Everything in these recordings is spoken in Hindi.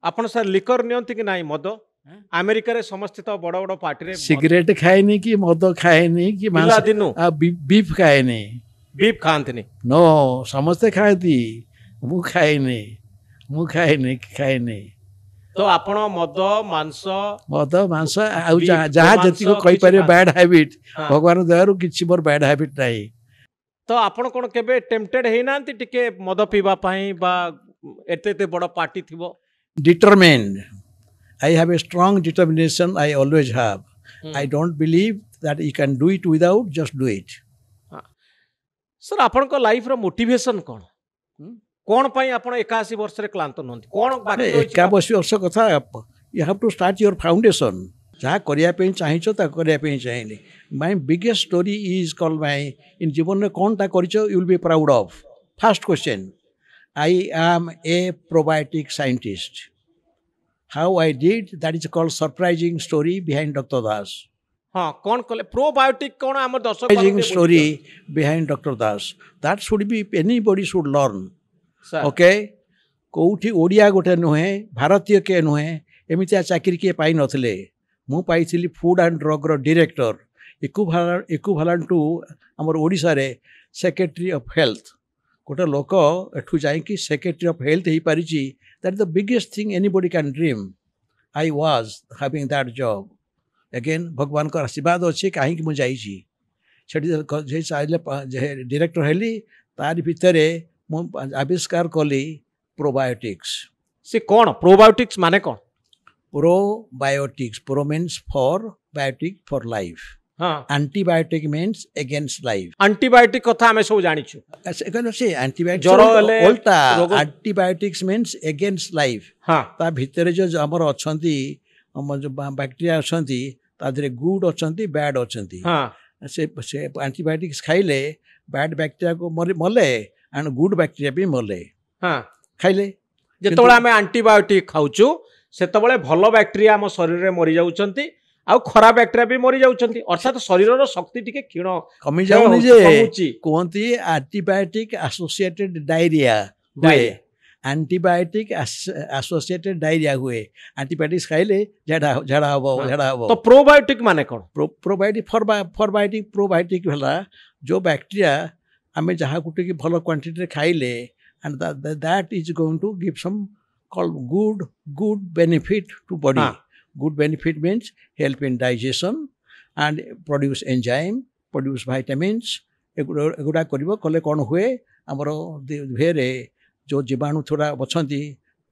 आपण सर लिकर नियंती कि नाही मद अमेरिका रे समस्त तो बड़ बड़ पार्टी रे सिगरेट खाएनी कि मद खाएनी कि पिला दिनु बीफ खाएनी बीफ खांतनी नो समस्ते खाती मु खाएनी खाएनी तो आपण मद मांस जहाँ जति कही पारे बैड हैबिट भगवान दयारु किछि मोर बैड हैबिट नाही तो आपण कोन केबे टेम्पटेड हे नांती टिके मद पीवा पई बा एते एते बड़ पार्टी थिबो determined. I have a strong determination. I always have. I don't believe that you can do it without. Just do it. Sir आपण को लाइफ रो मोटिवेशन कोन कोन पई आपण 81 वर्ष रे क्लांत नंती कोन बाकी 81 वर्ष कथा you have to start your foundation. जहाँ करिया पे चाहिछो ता करिया पे चाहिनी. My biggest story is called my in जीवन में कौन ता करिछो you will be proud of. First question. I am a probiotic scientist. How I did, that is called surprising story behind Dr. Das. हाँ कौन कले प्रोबायोटिक कौन आम दर्शक surprising story behind Dr. Das. That should be anybody should learn. Okay? कोठी ओडिया गोटे नुहे भारतीय के नुहे एमितिया चाकरी के पाई नथिले मु पाइथिली फूड एंड ड्रग रो डायरेक्टर इक्विवेलेंट टू हमर ओडिसा रे सेक्रेटरी ऑफ हेल्थ गोटे लोक एठू जाइकी सेक्रेटरी ऑफ हेल्थ ही पारिची that is the biggest thing anybody can dream I was having that job again भगवान का आशीर्वाद अच्छे कहीं मुझे जाइए डायरेक्टर हेली तार भितर आविष्कार कली प्रोबायोटिक्स से कौन प्रोबायोटिक्स माने कौन probiotics pro means for biotic for life antibiotic means against life antibiotic कथा हमें सब जानी छु से एंटीबायोटिक उल्टा एंटीबायोटिक्स मीन्स अगेंस्ट लाइफ ता भितर जो हमर अछंती बैक्टेरिया अछंती ता धरे गुड अछंती बैड अछंती से एंटीबायोटिक्स खाइले बैड बैक्टेरिया को मले एंड गुड बैक्टेरिया भी मले खाइले जेतबळे हमें एंटीबायोटिक खाउछु सेतबळे भलो बैक्टेरिया हम शरीर रे मरि जाउचंती आ खराब बैक्टेरिया भी मरि जाउचंती अर्थात शरीर रो शक्ति टिके क्षीण कमी जाउनी जे कोंती एंटीबायोटिक एसोसिएटेड डायरिया हुए एंटीबायोटिक एसोसिएटेड डायरिया हुए एंटीबायोटिक्स खाइले झाड़ा हबो तो प्रोबायोटिक माने कोन प्रोबायोटिक फॉरबायोटिक प्रोबायोटिक हला जो बैक्टेरिया हमें जहाँ गुटे की भलो क्वांटिटी रे खाइले and that is going to give some called good benefit to body. Good benefit means help in digestion and produce enzyme, produce vitamins. एगुड़ा करिबो कले कोन हुए हमर देहरे जो जीवाणु थोड़ा बछंती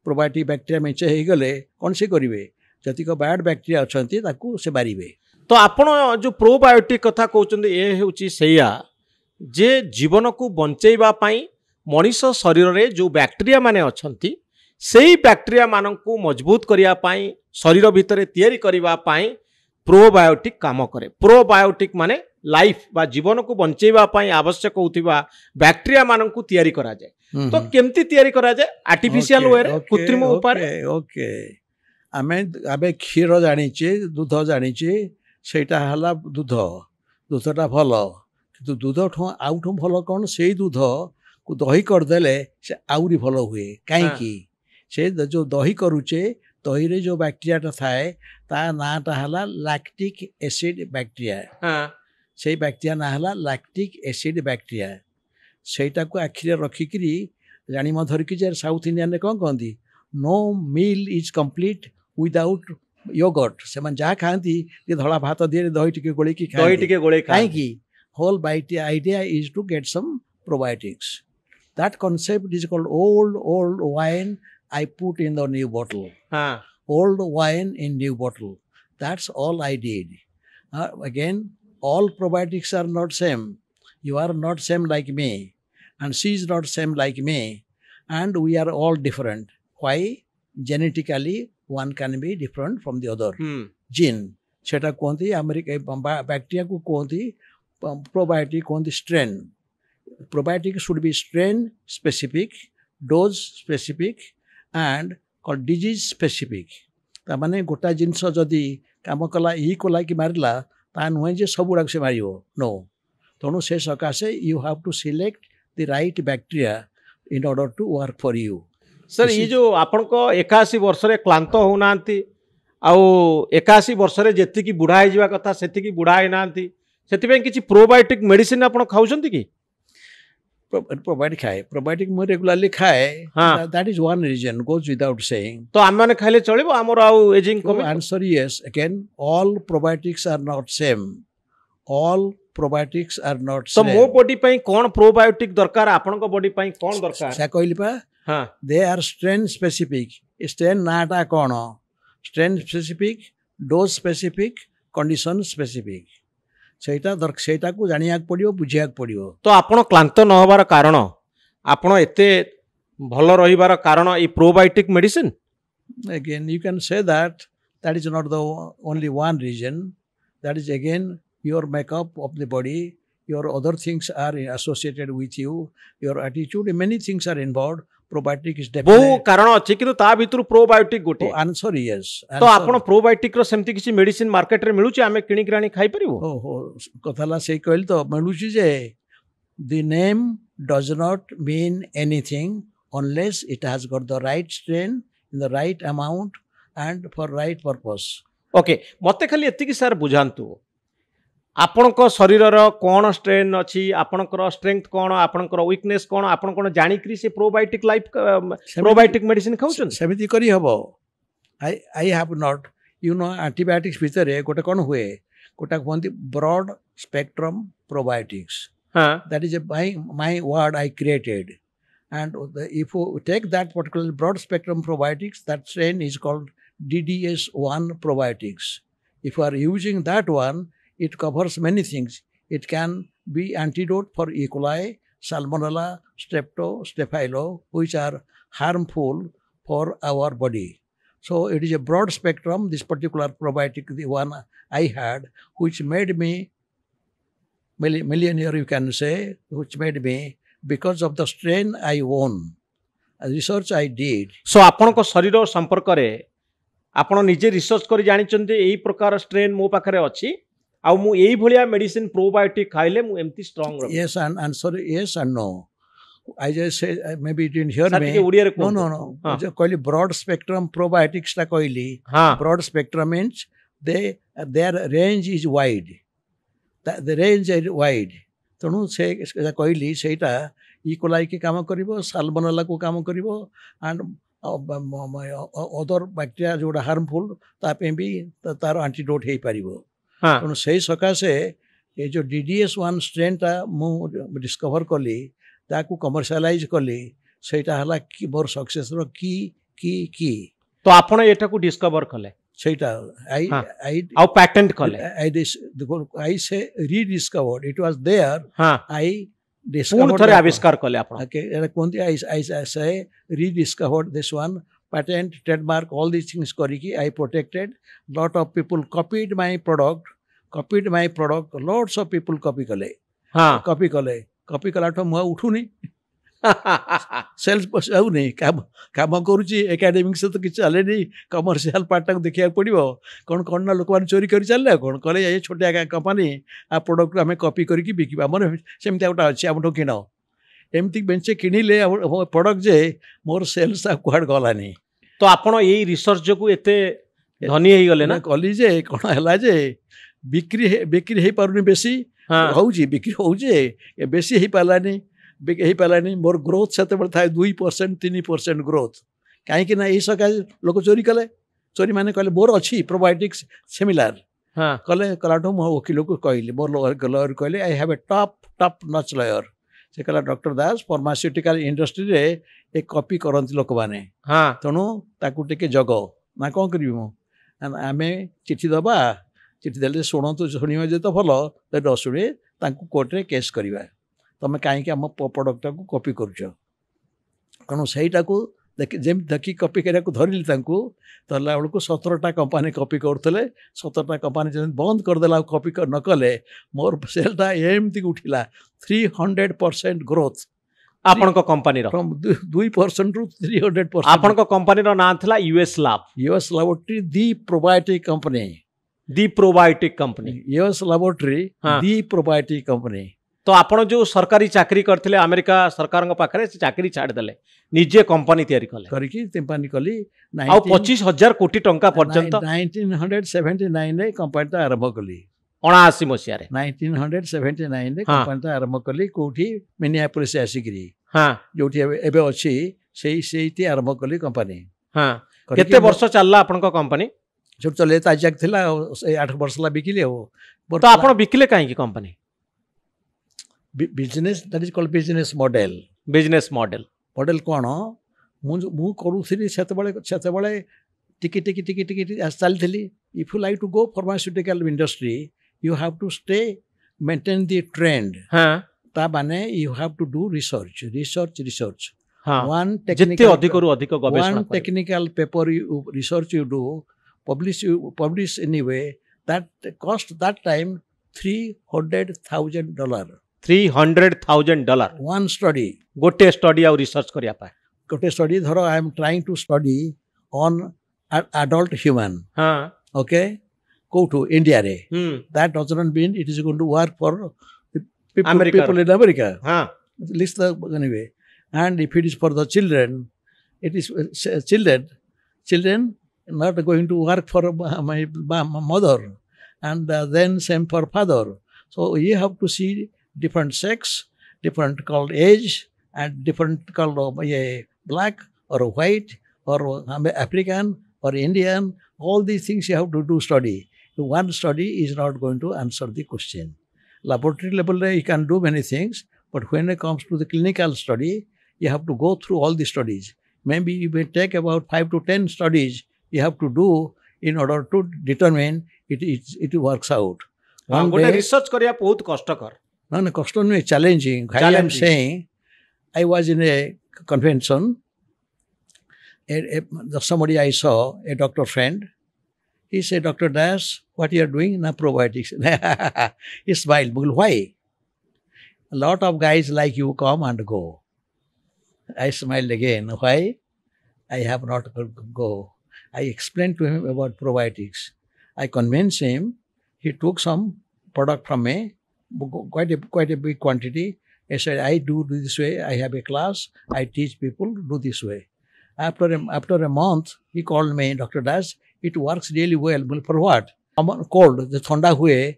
प्रोबायोटिक बैक्टेरिया मेचे हे गले कोन से करिवे जति को बैड बैक्टेरिया अछंती ताकू से बारिवे तो आपण जो प्रोबायोटिक कथा कहउचंदी ए हेउची सेया जे जीवन को बंचेइबा पई मनीष शरीर रे जो बैक्टेरिया माने अछंती सेही बैक्टेरिया मानकू मजबूत करिया पाई शरीर भितर तैयारी करिवा पाई प्रोबायोटिक काम करे प्रोबायोटिक माने लाइफ बा जीवन को बंचेइबा पाई आवश्यक होतिबा बैक्टेरिया मानकू तैयारी करा जाए तो केमती तैयारी करा जाए आर्टिफिशियल वे रे कृत्रिम उपाय ओके आमे क्षीर जानिचे दूध जानिचे सेटा हला दूधटा भलो किंतु दूध ठो आउठो भलो कोन सेही दूध को दही करदेले से आउरी भल हुए कहीं से जो दही करुचे दही रे जो बैक्टेरिया थाए ता नाटा हला लैक्टिक एसिड बैक्टेरिया से बैक्टेरिया ना हला लैक्टिक एसिड बैक्टेरिया सेटा को आखिरे रखिकरी जानी म धरकी जे साउथ इंडियन ने कोन कहंती no meal is complete without yogurt से मन जा खांती ये धला भात दिए दही टिके गोळे की दही टिके गोळे काहे की whole bite idea is to get some probiotics. That concept is called old wine I put in the new bottle. Old wine in new bottle. That's all I did. Again, all probiotics are not same. You are not same like me. And she is not same like me. And we are all different. Why? Genetically, one can be different from the other. Gene. Cheta konti America bacteria ko konti probiotic konti strain. Probiotic should be strain specific, dose specific, and called disease specific. ता माने गोटा जिनस जदि काम कला ई कोला कि मारला ता नुहे जे सब गुड़ा से मारियो नो तेणु से सकाशे you have to select the right bacteria in order to work for you sir ये जो आपण को 81 वर्ष रे क्लांत होउनांती आउ 81 वर्ष रे जेति की बुढ़ा हिजवा कथा सेति की बुढ़ा है नांती सेति पे किछि प्रोबायोटिक मेडिसिन आपण खाउछंती की प्रोबायोटिक खाए प्रोबायोटिक मैं रेगुलरली खाए हाँ that is one reason goes without saying तो आम माने खाइले चलिबो हमर आउ एजिंग So कमी answer yes. Again, all probiotics are not same. All probiotics are not तो same. मो बॉडी पई कोन प्रोबायोटिक दरकार आपण को बॉडी पई कोन दरकार से कहली पा हां they are strain specific. Strain NATA cone? Strain specific, dose specific, condition specific. सेटा को जानिया पड़ियो बुझिया पड़ियो. तो आपण क्लांत न होबार कारण आपण एते भलो रहिबार कारण ई probiotic medicine Again, you can say that that is not the only one reason. That is again your makeup of the body. Your other things are associated with you. Your attitude, many things are involved. Probiotic is बहु definitely. कारण अछि किनु ता भितर प्रोबायोटिक गोटे Oh, answer yes. तो आपण प्रोबायोटिक रो सेमति किछि मेडिसिन मार्केट रे मिलुछि आमे किनि किराणी खाइ परिबो ओहो कथाला से कहल तो मिलुछि जे the name does not mean anything unless it has got the right strain in the right amount and for right purpose. Okay मते खाली एति कि सर बुझांतु आपणको शरीरर कोन स्ट्रेन अछि आपणकर स्ट्रेंथ कोन आपणकर वीकनेस कोन आपण कोन जानि करी से प्रोबायोटिक लाइफ प्रोबायोटिक मेडिसिन खाउछन सेमिति करी हबो. I have not, you know, antibiotics भितर गोटे कोन हुए गोटा कहंती broad spectrum probiotics. हां That is my word I created. And if you take that particular broad spectrum probiotics, that strain is called DDS1 probiotics. If you are using that one, it covers many things. It can be antidote for E. coli, Salmonella, Strepto, Staphylo, which are harmful for our body. So it is a broad spectrum, this particular probiotic, the one I had, which made me millionaire, you can say, which made me because of the strain I own. Research I did. सो आपणको शरीर संपर्क रे आपण निजे रिसर्च करी जानि चंते एई प्रकार स्ट्रेन मो पाखरे अछि आ मु एई भलिया मेडिसिन प्रोबायोटिक खाइले मु एम्ति स्ट्रांग रह Yes and answer yes and no. I just say maybe you didn't hear sir me. के उड़िया रे No, कोन no, no. हाँ. जो कहली broad spectrum probiotics टा कहली. हां Broad spectrum means their range is wide. The range is wide. तेणु से कहली सेटा E. coli के काम करिवो, Salmonella को काम करिवो and other bacteria जोड़ा harmful तापे भी तार antidote हे पारिवो. हां तेणु से सकाशे ये जो DDS1 स्ट्रेन टा मु डिस्कवर कली ताकू कमर्शियलाइज कली सेटा हला की मोर सक्सेस रो की तो आपण एटा को डिस्कवर कले सेटा आई हाँ. आई आ पैटेंट कले आई से रीडिस्कवर्ड इट वाज देयर हां आई पूर्ण डिस्कवर्ड थरे आविष्कार कले आपण ओके एटा कोनती आई से rediscovered this one patent trademark all these things करके I protected. Lot of people copied my product lots of people copy कले हां कॉपी कलाठो मुआ उठुनी सेल्स बस आउ नहीं काम करूची एकेडमिक से तो किछ चले नहीं कमर्शियल पार्ट तक देखिया पड़िबो कोन ना लोक मान चोरी करी चलले कोन कले ये छोटे कंपनी आ प्रोडक्ट हमें कॉपी करके बिकिबा मन सेमता उटा अछि हमठो किनो एमती बेंचे किनिले प्रोडक्ट जे मोर सेल्स आ कुआड गलानी तो आपण एई रिसर्च को एते धनी हे गले ना कली जे कोन हला जे बिक्री हे पारुनी बेसी हां होउची बिक्री होउचे बेसी हे पालानी मोर ग्रोथ सेते बड़ था 2% 3% ग्रोथ काहे कि ना ए सका लोक चोरी कले चोरी माने कहले मोर अछि प्रोबायोटिक्स सिमिलर हां कले कलाठो मो वकील को कहले मोर लॉयर कहले I have a top notch lawyer से कहला डॉक्टर दास फार्मास्यूटिकल इंडस्ट्री रे एक कॉपी करंती लोक माने हां तेणु ताकू टिके जग ना कौन करी मु आमे चिठी दबा चिठी देले शुणु शुणिबा जे तो भल तो नशुणे तांकू कोर्ट रे केस करवा तुम कहीं आम प्रोडक्ट को कॉपी करुच तेणु सहीटा जमी देखी कॉपी करने धरली धरला बेलू 17टा कंपानी कॉपी करुले 17टा कंपानी जब बंद करदेला कॉपी न कले मोर सेलटा एमती उठिला 300% ग्रोथ आपण कंपनी रो फ्रॉम 2% टू 300%. आपण कंपनी रो नाम थला यूएस लैबोरेटरी दी प्रोबायोटिक कंपनी दी प्रोबायोटिक कंपनी यूएस लैबोरेटरी हाँ. दी प्रोबायोटिक कंपनी तो आपण जो सरकारी चाकरी करथिले अमेरिका सरकार पाखरे से चाकरी छाड़ देले निजे कंपनी तैयारी कले करके कंपनी कली आ 25,000 कोटी टंका पर्यंत 1979 रे कंपनी तो आरंभ कली 79 मसिया रे 1979 रे कंपनी तो आरंभ कली कोठी मिनियापोलिस आसिकरी हां जोठी एबे अछि सेही आरंभ कली कंपनी हां केते वर्ष चलला आपन को कंपनी छोट चले ताजाक थिला 8 वर्ष ला बिकिले हो तो आपण बिकिले काहे की company business that is called business model model कौन मु करूथली सेतबळे टिकी चलती if you like to go pharmaceutical industry you have to stay maintain the trend हां ता माने you have to do research हां वन जितने अधिक रु अधिक गवेषणा one technical paper you research you do publish anyway that cost that time $300,000 $300,000 one study गोटे स्टडी और रिसर्च करिया पाए गोटे स्टडी धरो I am trying to study on adult human हां okay go to India re that doesn't mean it is going to work for people in America list the anyway and if it is for the children it is children not going to work for my mother and then same for father so you have to see different sex different called age and different called black or white or African or Indian all these things you have to do study one study is not going to answer the question laboratory level you can do many things but when it comes to the clinical study you have to go through all the studies maybe you may take about 5 to 10 studies you have to do in order to determine it works out one day research kariya bahut kashtakar no cost no challenging I am saying I was in a convention somebody I saw a doctor friend he said Dr. Das what you are doing na probiotics he smiled why a lot of guys like you come and go I smiled again why I have not go I explained to him about probiotics. I convinced him. He took some product from me, quite a big quantity. He said, I do this way. I have a class. I teach people to do this way. After a month, he called me, Dr. Das, it works really well. For what? Cold, the thonda hue,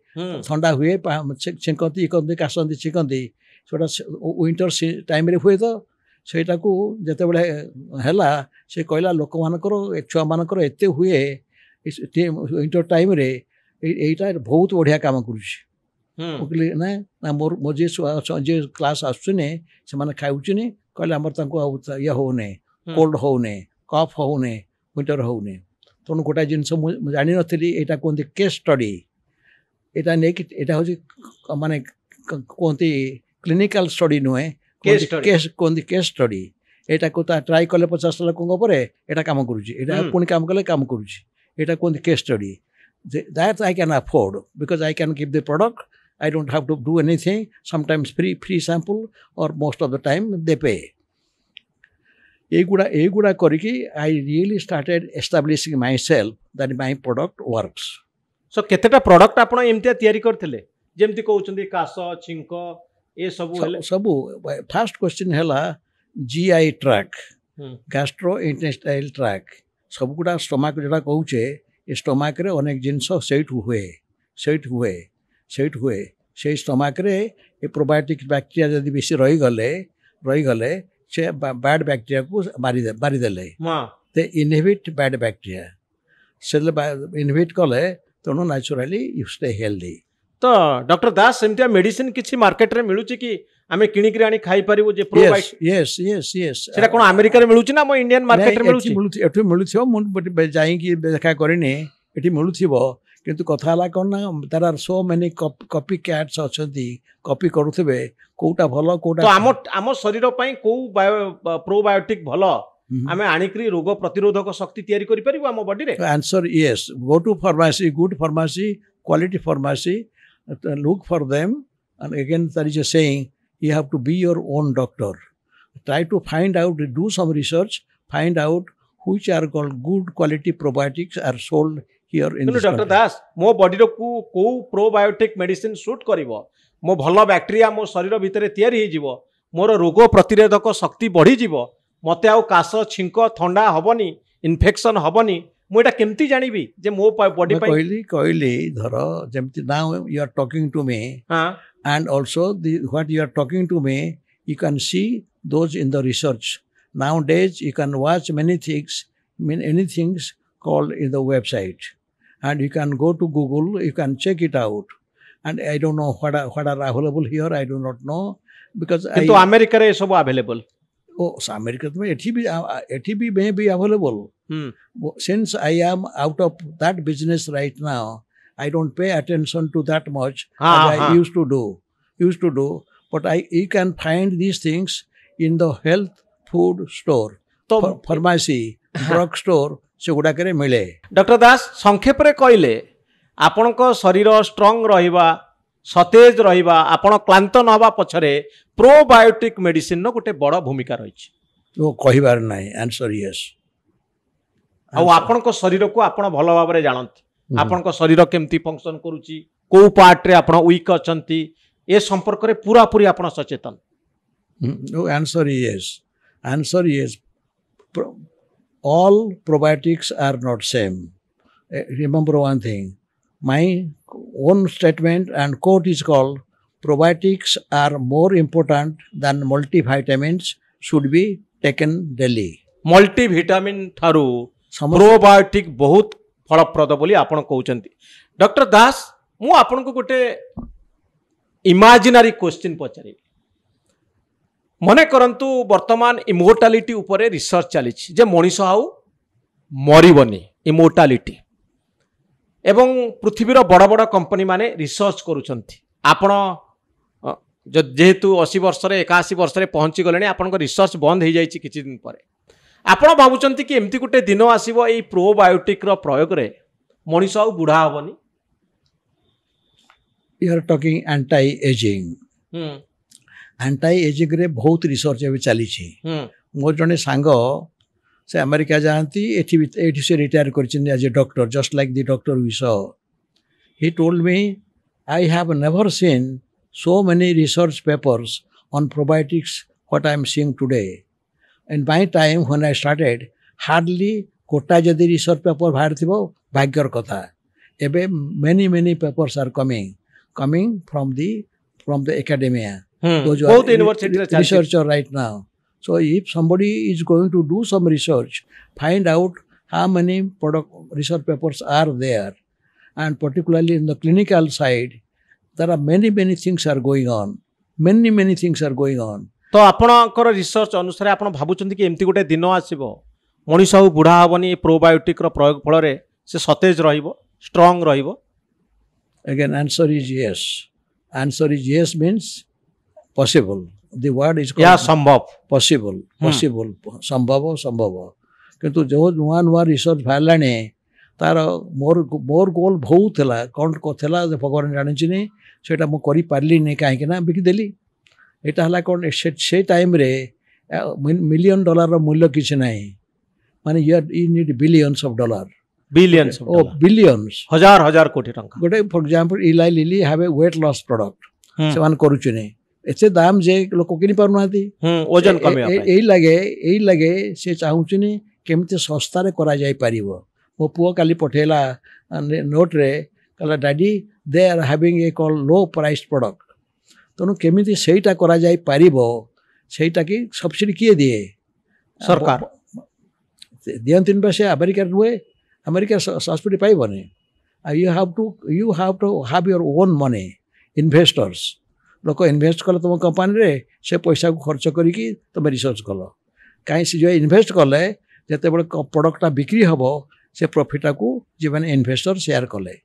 chinkoti, kasanti, chikanti. So that's winter time re hue to. ସେଇଟା को ଯେତେବେଳେ ହେଲା ସେ କହିଲା ଲୋକମାନଙ୍କର ଛୁଆମାନଙ୍କର ଏତେ ହୁଏ ୱିଣ୍ଟର ଟାଇମ୍ରେ ଏଇଟା ବହୁତ ବଢ଼ିଆ କାମ କରୁଛି ମୁଁ କହିଲି ନା ମୋ ଯିଏ କ୍ଲାସ୍ ଆସୁଛନି ସେମାନେ ଖାଉଛନି କହିଲେ ଆମର ତାଙ୍କୁ ଆଉ ଇଏ ହେଉନି କୋଲ୍ଡ ହେଉନି କଫ୍ ହେଉନି ୱିଣ୍ଟର ହେଉନି ତେଣୁ ଗୋଟାଏ ଜିନିଷ ମୁଁ ଜାଣିନଥିଲି ଏଇଟା କୁହନ୍ତି କେସ୍ ଷ୍ଟଡି ଏଇଟା ନେଇକି ଏଇଟା ହେଉଛି ମାନେ କୁହନ୍ତି କ୍ଲିନିକାଲ ଷ୍ଟଡି ନୁହେଁ केस स्टडी एटा को ट्राई कले 50 लोकों पर एटा काम करूची एटा पुणी काम कले काम करूची एटा कोन case study that I can afford because I can give the product I don't have to do anything sometimes free sample और most of the time they pay एगुड़ा करके I really started establishing myself that my product works so केतेटा प्रोडक्ट आपण एमतिया तयारी करथिले जेमति कहउचंदी कास छिंक ए सब फास्ट क्वेश्चन है GI tract gastrointestinal tract सबगुड़ा स्टोमाक जोड़ा कहे ये स्टोमाक रे अनेक जिनस सेट हुए से स्टोमाक रे ये प्रोबायोटिक बैक्टीरिया जदि बेसी रहीगले से बैड बैक्टीरिया को मारिदेले दे इनहिबिट बैड बैक्टीरिया से इनहिबिट कले तेणु नेचुराली यू स्टे हेल्दी तो डॉक्टर दास सेमतिया मेडिसिन किछि मार्केट रे मिलुची कि आमे किनिकरी आनी खाई परिबो जे प्रोबायोटिक यस सेटा कोन अमेरिका रे मिलुची ना मो इंडियन मार्केट रे मिलुची एठु मिलुथिबो मु जाई कि देखा करिने एठी मिलुथिबो किंतु कथा हला कोन ना there are so many copycats अछंती कॉपी करूथिबे कोटा भलो कोटा तो आम शरीर पई को प्रोबायोटिक भलो आमे आनिकरी रोग प्रतिरोधक शक्ति तयारी करि परिबो आम बॉडी रे answer yes go to pharmacy good pharmacy quality pharmacy look for them and again there is a saying you have to be your own doctor try to find out do some research find out which are called good quality probiotics are sold here in this Dr. Das mo body ro को प्रोबायोटिक मेडिसिन सूट करिवो मो भल बैक्टेरिया मो शरीर भितर तैयारी हो मोर रोग प्रतिरोधक शक्ति बढ़ी मते आउ काश छिंक थंडा हबनी इन्फेक्शन हबनी मुझे केमती जानिबी जे मो बॉडी कहली धर जेमती now you are talking to me and also what you are talking to me, you can see those in the research. Nowadays you can watch many things called in the website, and you can go to Google, you can check it out. And I don't know what are available here, I do not know, because to America re सब available. Oh, America में एठी भी may be available. Since I am out of that business right now, I don't pay attention to that much as I used to do. But you can find these things in the health food store, pharmacy, drug store, से गुड़ा करे मिले. डॉक्टर दास संक्षेप रे कहले आपण को शरीर स्ट्रांग रहिबा सतेज रहिबा आपण क्लांत न हवा पछरे प्रोबायोटिक मेडिसिन नो गोटे बड़ भूमिका रही वो कहिबार नाही. Answer yes. आ आपण को शरीर को आपण भलो भाव रे जानत आपण को शरीर केमती फंक्शन करूची को पार्ट रे आपण वीक अछंती ए संपर्क रे पूरा पूरी आपण सचेतन. No, answer is all probiotics are not same. Remember one thing, my own statement and quote is called probiotics are more important than multivitamins should be taken daily. Multivitamin Tharu probiotic बहुत फलप्रद बोली आपण कहउचंती. डॉक्टर दास मु आपण को गोटे इमेजिनरी क्वेश्चन पचारि मने करंतु वर्तमान इमोर्टालिटी उपरे रिसर्च चली जे मनीष आउ मरिबनी इमोर्टालिटी एवं पृथ्वीर बड़ बड़ कंपनी माने रिसर्च करूछंती. आपण जेहेतु 80 वर्ष रे 81 वर्ष रे पहुंची गलेनी आपण को रिसर्च बंद हो जाई किछि दिन परे आपण भाबुचंती कि एमती गोटे दिन आसीबो एई प्रोबायोटिक रो प्रयोग रे मनीष आउ बुढ़ा हबनी. You are talking anti-aging. Anti-aging रे बहुत रिसर्च अभी चली छी. मोर जने सांग से अमेरिका जानती एठी से रिटायर करछिन as a doctor, just like the doctor we saw. He told me, I have never seen so many research papers on probiotics what I am seeing today. In my time when I started, hardly कोटा जदि रिसर्च पेपर बाहर थिबो भाग्यर कथा. एबे many papers are coming from the academia. Those who are researcher right now. So if somebody is going to do some research, find out how many research papers are there, and particularly in the clinical side, there are many things are going on. Many things are going on. तो आपणकर रिसर्च अनुसार आपण भाबुचंती कि एमती गोटे दिन आसीबो मनीष आउ बुढ़ा हबनी प्रोबायोटिक रो प्रयोग फल रे से सतेज रहिबो स्ट्रांग रहिबो. Again, answer is yes. Answer is yes means possible. The word is called संभव. possible. संभव. किंतु जो नुआ रिसर्च बाहरलाने तार मोर गोल बहुत थला कौन को थला भगवान जानिछि नै सेटा मु करि पारली नै काहे कि ना बिकि देली. एटा हला कौन से टाइम रे $1 million रो मूल्य किछि नै माने you need billions of dollar. Billions. Billions. हजार कोटी टंका. गोटे फॉर एग्जांपल इलाई lily have a weight loss product से मान करूछु नै एते दाम जे लोक किनि पारु नाथि वजन कमे एई लगे से चाहूछु नै केमते सस्ता रे करा जाय परिबो. मो पुओ काली पठेला नोट रे कला daddy they are having a call low price product. तनु केमिति सेटा करा जाय परिबो सेटा की सब्सिडी किए दिए सरकार दियंतिन बसे अमेरिका रुए अमेरिका सब्सिडी पाइबनी. you have to have your own money. Investors लोक इन्वेस्ट कल तुम कंपनी रे से पैसा को खर्च करिकी तुम रिसर्च कल कहीं से जो इन्वेस्ट कले जिते बड़े प्रोडक्टा बिक्री हम से प्रॉफिट को जी मैंने इन्वेस्टर शेयर कले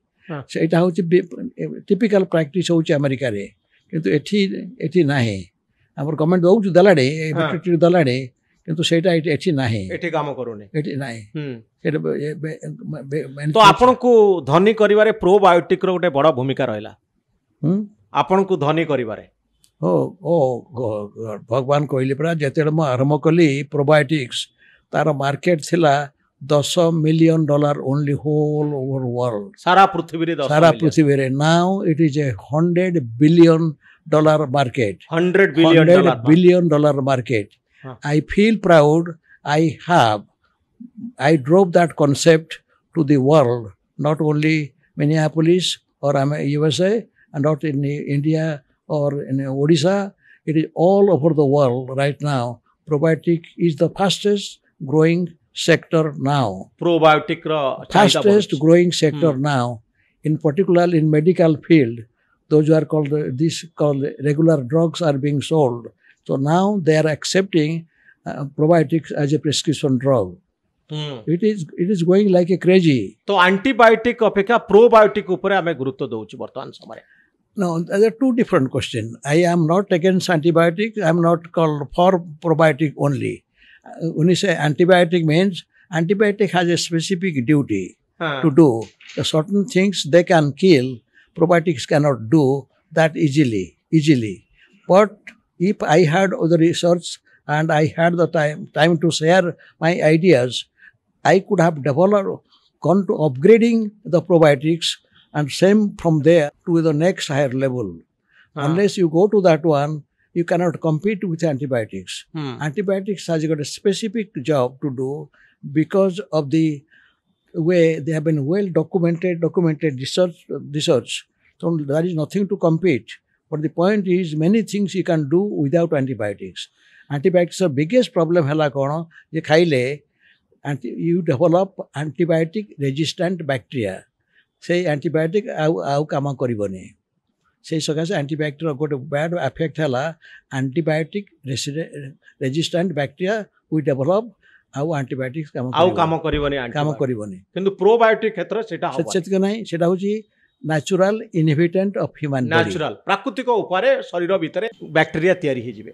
सेटा हूँ टिपिकल प्रैक्टिस हूँ अमेरिका रे किंतु एठी नाही हमर गवर्नमेंट दउछ दलाडे फैक्ट्री दलाडे किंतु सेटा एठी नाही एठी काम करूनी एठी नाही. तो आपन को धनी करिवारे प्रोबायोटिक रो गोटे बड़ भूमिका रहला. आपन को धनी करिवारे भगवान कहले परा जेते म आरंभ कली प्रोबायोटिक्स तार मार्केट थिला $10 million only whole over world. सारा पृथ्वी रे now it is $100 billion $100 market. $100 billion. $100 billion market. Huh. I feel proud. I drove that concept to the world, not only Minneapolis or USA, and not in India or in Odisha. It is all over the world right now. Probiotic is the fastest growing sector now. Probiotic fastest growing sector now. In particular, in medical field, those who are called regular drugs are being sold. So now they are accepting probiotics as a prescription drug. It is going like a crazy. तो antibiotic अपेक्षा probiotic ऊपर हमें गुरुत्व दौची वर्तमान समय. No, there are two different questions. I am not against antibiotics. I am not called for probiotic only. When you say antibiotic means antibiotic has a specific duty to do. The certain things they can kill, probiotics cannot do that easily. But if I had other research and I had the time to share my ideas, I could have gone to upgrading the probiotics and same from there to the next higher level. Unless you go to that one, you cannot compete with antibiotics. Antibiotics has got a specific job to do because of the way they have been well documented research. So there is nothing to compete. But the point is, many things you can do without antibiotics. Antibiotics are biggest problem hela kono je khaile you develop antibiotic resistant bacteria. Say antibiotic au kama kariboni. Say sakaase antibiotic got a bad effect hela antibiotic resistant bacteria we develop au antibiotics kama kariboni. Kintu probiotic kshetra seta hoba. Setke nai seta hochi natural inhabitant of human body. Natural प्राकृतिक उपारे शरीर भितर बैक्टेरिया तैयारी हे जिवे.